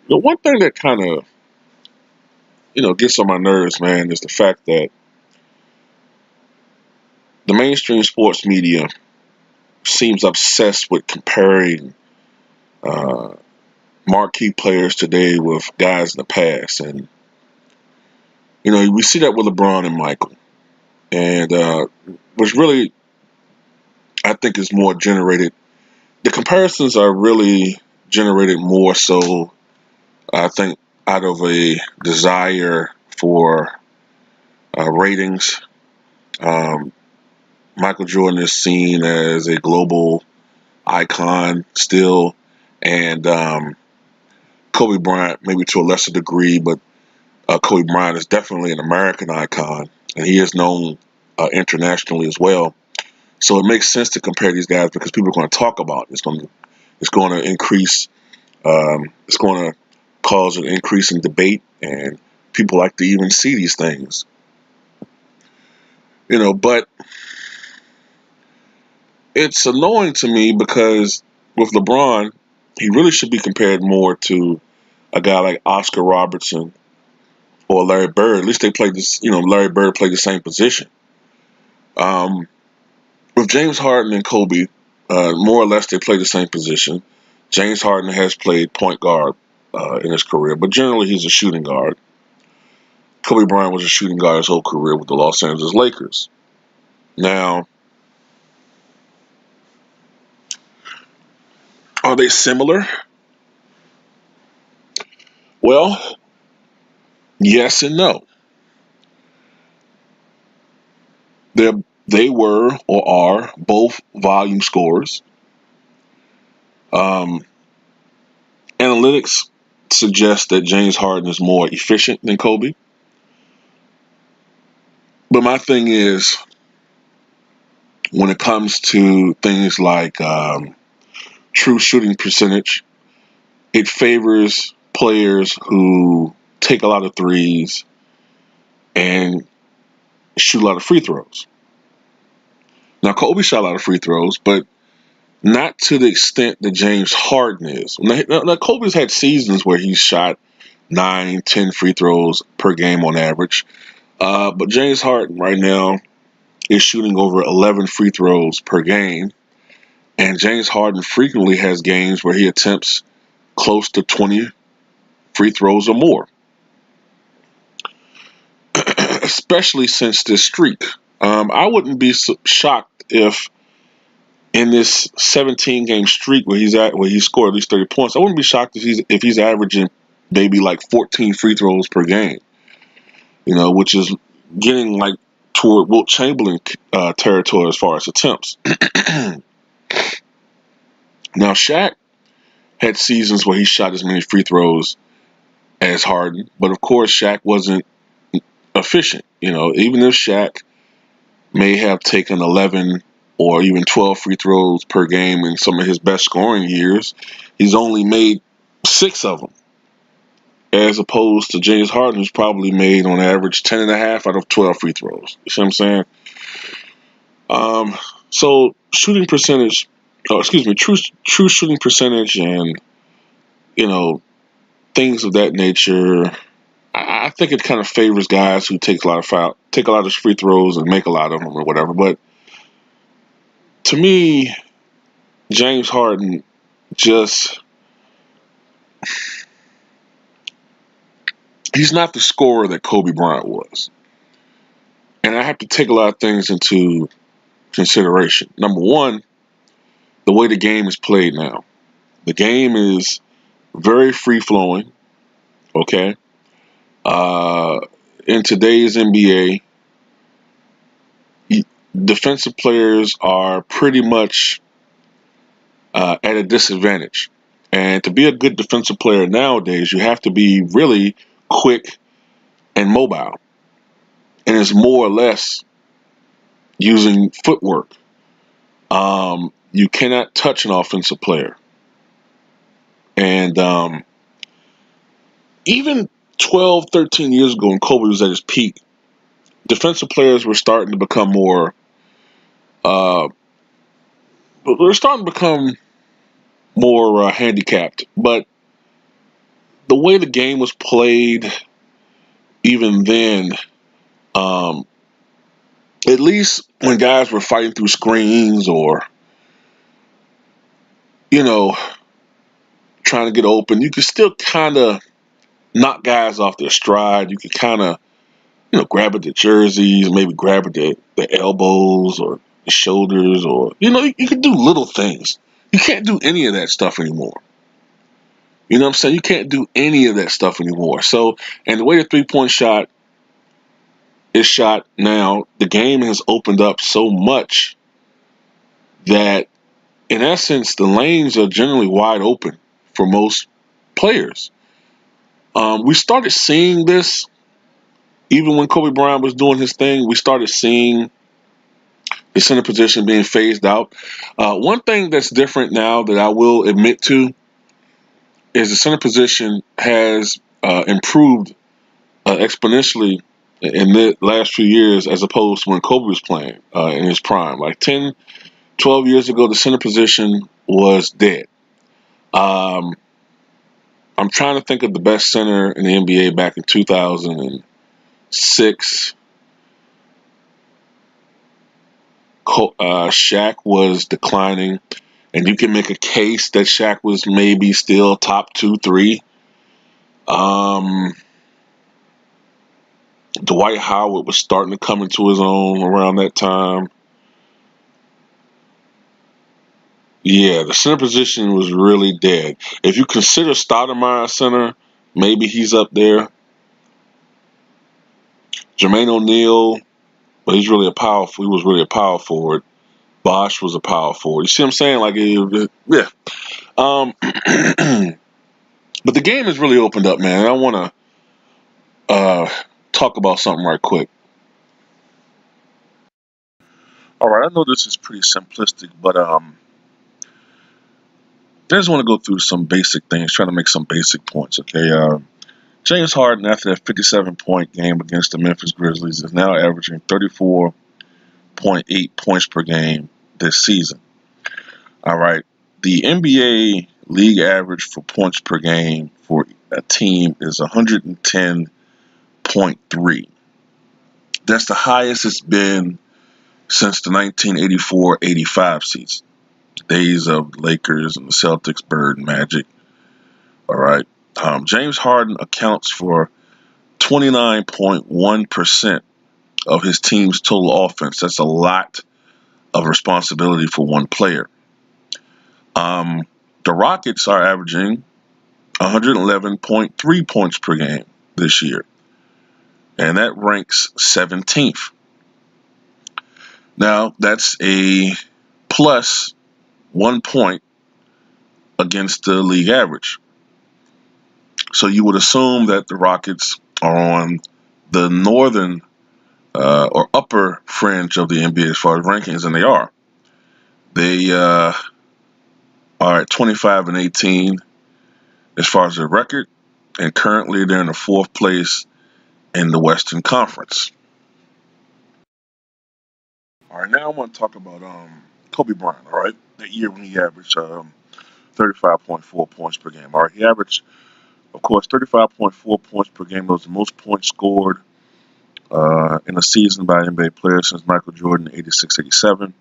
The one thing that kind of, gets on my nerves, man, is the fact that the mainstream sports media seems obsessed with comparing uh, marquee players today with guys in the past. And, we see that with LeBron and Michael. And which really, I think, is more generated. The comparisons are really generated more so, I think, out of a desire for ratings. Um, Michael Jordan is seen as a global icon still, and Kobe Bryant maybe to a lesser degree, but Kobe Bryant is definitely an American icon, and he is known internationally as well. So it makes sense to compare these guys because people are going to talk about it. It's going to increase. It's going to cause an increase in debate, and people like to even see these things. But it's annoying to me because with LeBron, he really should be compared more to a guy like Oscar Robertson or Larry Bird. At least they played this. Larry Bird played the same position. Um, with James Harden and Kobe, more or less they play the same position. James Harden has played point guard in his career, but generally he's a shooting guard. Kobe Bryant was a shooting guard his whole career with the Los Angeles Lakers. Now, are they similar? Well, yes and no. They're, they were or are both volume scorers. Um, Analytics suggest that James Harden is more efficient than Kobe. But my thing is, when it comes to things like true shooting percentage, it favors players who take a lot of threes and shoot a lot of free throws. Now, Kobe shot a lot of free throws, but not to the extent that James Harden is. Now Kobe's had seasons where he's shot 9, 10 free throws per game on average. But James Harden right now is shooting over 11 free throws per game. And James Harden frequently has games where he attempts close to 20 free throws or more, especially since this streak. I wouldn't be shocked if in this 17 game streak where he scored at least 30 points, I wouldn't be shocked if he's averaging maybe like 14 free throws per game, which is getting like toward Wilt Chamberlain territory as far as attempts. Now, Shaq had seasons where he shot as many free throws as Harden, but of course, Shaq wasn't efficient. Even if Shaq may have taken 11 or even 12 free throws per game in some of his best scoring years, he's only made 6 of them, as opposed to James Harden, who's probably made on average 10 and a half out of 12 free throws. You see what I'm saying? So shooting percentage, true shooting percentage, and you know things of that nature. I think it kind of favors guys who take a lot of free throws and make a lot of them or whatever. But to me, James Harden just he's not the scorer that Kobe Bryant was. And I have to take a lot of things into consideration. Number one, the way the game is played now. The game is very free flowing. Okay. Uh, in today's NBA, defensive players are pretty much at a disadvantage. And to be a good defensive player nowadays, you have to be really quick and mobile. And it's more or less using footwork. You cannot touch an offensive player. And even 12, 13 years ago when Kobe was at his peak, defensive players were starting to become more, they're starting to become more handicapped. But the way the game was played, even then, um, at least when guys were fighting through screens or, you know, trying to get open, you could still kind of knock guys off their stride. You could kind of, grab at the jerseys, maybe grab at the elbows or the shoulders, or, you can do little things. You can't do any of that stuff anymore. You know what I'm saying? You can't do any of that stuff anymore. So, and the way the three-point shot is shot now, the game has opened up so much that, in essence, the lanes are generally wide open for most players. We started seeing this even when Kobe Bryant was doing his thing. We started seeing the center position being phased out. One thing that's different now that I will admit to is the center position has improved exponentially in the last few years as opposed to when Kobe was playing in his prime. Like 10, 12 years ago, the center position was dead. I'm trying to think of the best center in the NBA back in 2006. Shaq was declining, and you can make a case that Shaq was maybe still top 2, 3. Dwight Howard was starting to come into his own around that time. Yeah, the center position was really dead. If you consider Stoudemire center, maybe he's up there. Jermaine O'Neal, but he was really a power forward. Bosh was a power forward. You see what I'm saying? Yeah. But the game has really opened up, man. And I want to talk about something right quick. All right, I know this is pretty simplistic, but I just want to go through some basic things, trying to make some basic points, okay? James Harden, after that 57-point game against the Memphis Grizzlies, is now averaging 34.8 points per game this season. All right. The NBA league average for points per game for a team is 110.3. That's the highest it's been since the 1984-85 season. The days of the Lakers and the Celtics, Bird, and Magic. All right. James Harden accounts for 29.1% of his team's total offense. That's a lot of responsibility for one player. The Rockets are averaging 111.3 points per game this year, and that ranks 17th. Now, that's a plus 1 point against the league average. So you would assume that the Rockets are on the northern or upper fringe of the NBA as far as rankings, and they are. They are at 25-18 as far as their record, and currently they're in the fourth place in the Western Conference. All right, now I want to talk about Kobe Bryant. All right, that year when he averaged 35.4 points per game. All right, he averaged, of course, 35.4 points per game. That was the most points scored in a season by an NBA player since Michael Jordan, 86-87.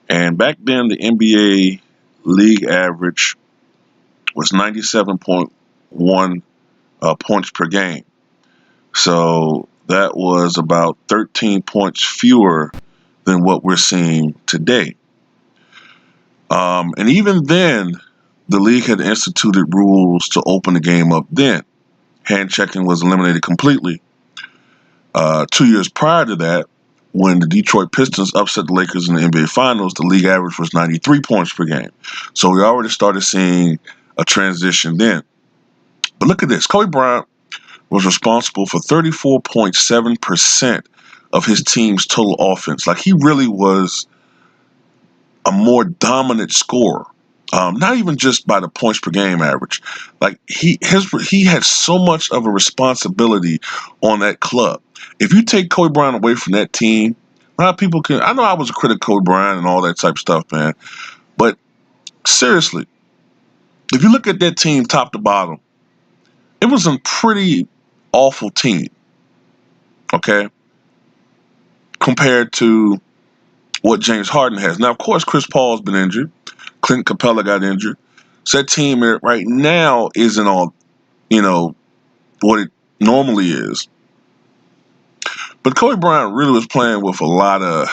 And back then, the NBA league average was 97.1 points per game. So that was about 13 points fewer than what we're seeing today. And even then, the league had instituted rules to open the game up then. Hand checking was eliminated completely. 2 years prior to that, when the Detroit Pistons upset the Lakers in the NBA Finals, the league average was 93 points per game. So we already started seeing a transition then. But look at this. Kobe Bryant was responsible for 34.7% of his team's total offense. Like, he really was a more dominant scorer. Not even just by the points per game average. Like, he had so much of a responsibility on that club. If you take Kobe Bryant away from that team, a lot of people can. I know I was a critic of Kobe Bryant and all that type of stuff, man. But seriously, if you look at that team top to bottom, it was a pretty awful team, okay, compared to what James Harden has. Now, of course, Chris Paul's been injured. Clint Capella got injured. So that team right now isn't all, what it normally is. But Kobe Bryant really was playing with a lot of,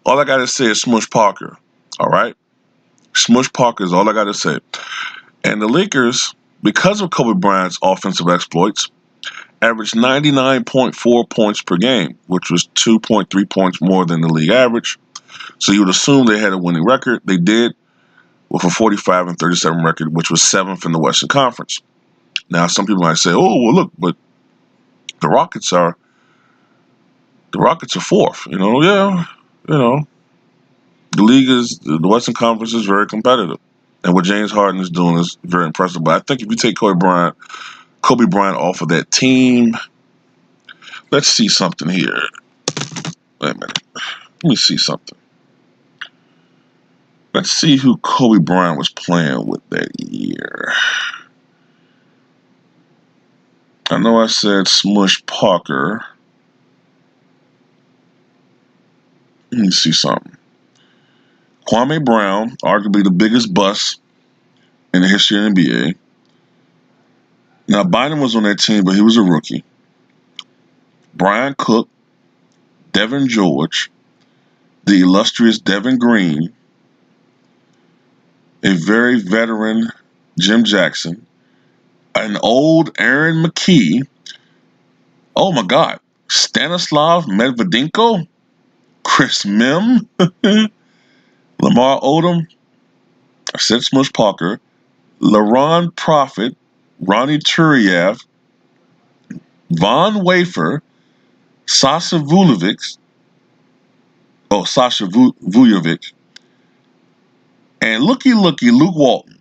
all I got to say is Smush Parker. All right? Smush Parker is all I got to say. And the Lakers, because of Kobe Bryant's offensive exploits, averaged 99.4 points per game, which was 2.3 points more than the league average. So you would assume they had a winning record. They did, with a 45-37 record, which was 7th in the Western Conference. Now, some people might say, "Oh, well, look, but the Rockets are 4th." The Western Conference is very competitive, and what James Harden is doing is very impressive. But I think if you take Kobe Bryant off of that team, let's see something here. Wait a minute, let me see something. Let's see who Kobe Bryant was playing with that year. I know I said Smush Parker. Let me see something. Kwame Brown, arguably the biggest bust in the history of the NBA. Now, Bynum was on that team, but he was a rookie. Brian Cook, Devin George, the illustrious Devin Green, a very veteran Jim Jackson, an old Aaron McKee. Oh my God, Stanislav Medvedenko, Chris Mim, Lamar Odom, I said Smush Parker, LaRon Prophet, Ronnie Turiev, Von Wafer, Sasha Vujovic, and looky, Luke Walton.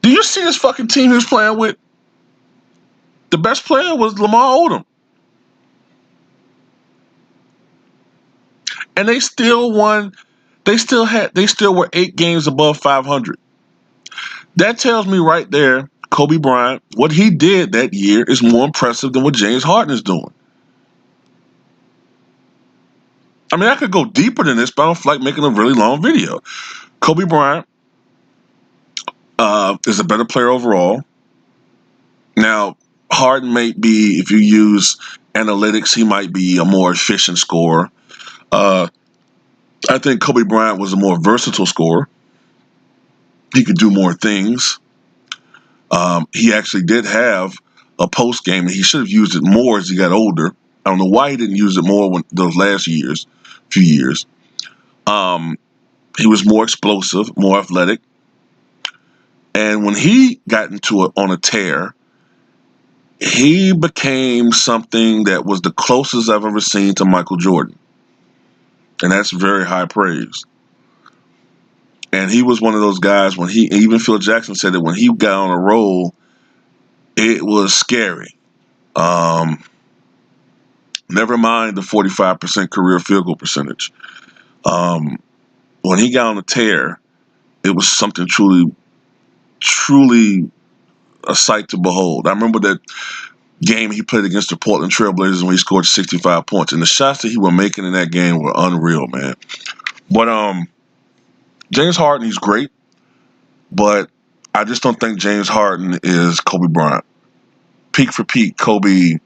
Do you see this fucking team he was playing with? The best player was Lamar Odom. And they still won. They still were 8 games above 500. That tells me right there, Kobe Bryant, what he did that year is more impressive than what James Harden is doing. I mean, I could go deeper than this, but I don't feel like making a really long video. Kobe Bryant is a better player overall. Now, Harden may be, if you use analytics, he might be a more efficient scorer. I think Kobe Bryant was a more versatile scorer. He could do more things. He actually did have a post game, and he should have used it more as he got older. I don't know why he didn't use it more those last few years. He was more explosive, more athletic. And when he got on a tear, he became something that was the closest I've ever seen to Michael Jordan. And that's very high praise. And he was one of those guys even Phil Jackson said that when he got on a roll, it was scary. Never mind the 45% career field goal percentage. When he got on a tear, it was something truly, truly a sight to behold. I remember that game he played against the Portland Trailblazers when he scored 65 points. And the shots that he was making in that game were unreal, man. But James Harden, he's great. But I just don't think James Harden is Kobe Bryant. Peak for peak, Kobe